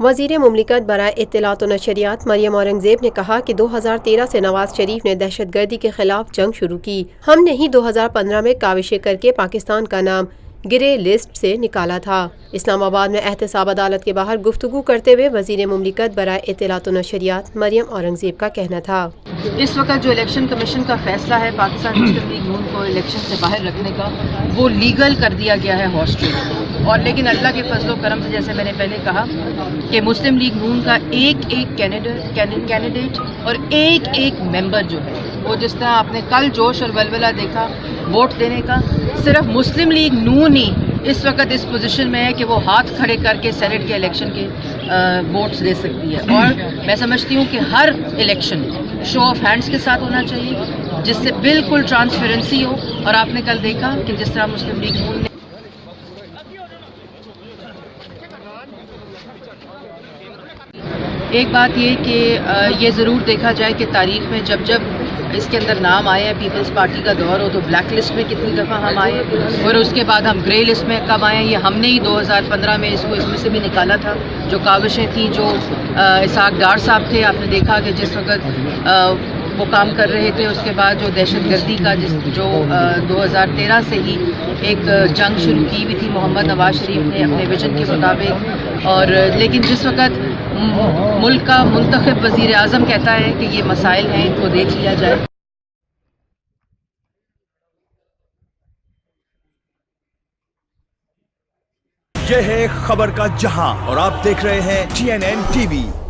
وزیر مملکت برائے اطلاعات و نشریات مریم اورنگزیب نے کہا کہ 2013 سے نواز شریف نے دہشت گردی کے خلاف جنگ شروع کی۔ ہم نے ہی 2015 میں کاوشیں کر کے پاکستان کا نام گرے لسٹ سے نکالا تھا۔ اسلام آباد میں احتساب عدالت کے باہر گفتگو کرتے ہوئے وزیر مملکت برائے اطلاعات و نشریات مریم اورنگزیب کا کہنا تھا، اس وقت جو الیکشن کمیشن کا فیصلہ ہے پاکستان مسلم لیگ نون کو الیکشن سے باہر رکھنے کا، وہ لیگل کر دیا گیا ہے ہارس ٹریڈ، اور لیکن اللہ کے فضل و کرم سے جیسے میں نے پہلے کہا کہ مسلم لیگ نون کا ایک کینڈیڈیٹ اور ایک ممبر جو ہے وہ جس طرح آپ نے کل جوش اور ولولہ دیکھا ووٹ دینے کا، صرف مسلم لیگ نون ہی اس وقت اس پوزیشن میں ہے کہ وہ ہاتھ کھڑے کر کے سینٹ کے الیکشن کے ووٹس دے سکتی ہے۔ اور میں سمجھتی ہوں کہ ہر الیکشن شو آف ہینڈس کے ساتھ ہونا چاہیے جس سے بالکل ٹرانسپیرنسی ہو، اور آپ نے کل دیکھا کہ جس طرح مسلم لیگ نون نے ایک بات یہ کہ یہ ضرور دیکھا جائے کہ تاریخ میں جب اس کے اندر نام آئے ہیں پیپلز پارٹی کا دور ہو تو بلیک لسٹ میں کتنی دفعہ ہم آئے، اور اس کے بعد ہم گرے لسٹ میں کب آئے ہیں، یہ ہم نے ہی 2015 میں اس میں سے بھی نکالا تھا۔ جو کاوشیں تھیں، جو اسحاق ڈار صاحب تھے، آپ نے دیکھا کہ جس وقت وہ کام کر رہے تھے، اس کے بعد جو دہشت گردی کا جو 2013 سے ہی ایک جنگ شروع کی ہوئی تھی محمد نواز شریف نے اپنے ویژن کے مطابق، اور لیکن جس وقت ملک کا منتخب وزیر اعظم کہتا ہے کہ یہ مسائل ہیں، ان کو دیکھ لیا جائے۔ یہ ہے خبر کا جہاں اور آپ دیکھ رہے ہیں TNN TV۔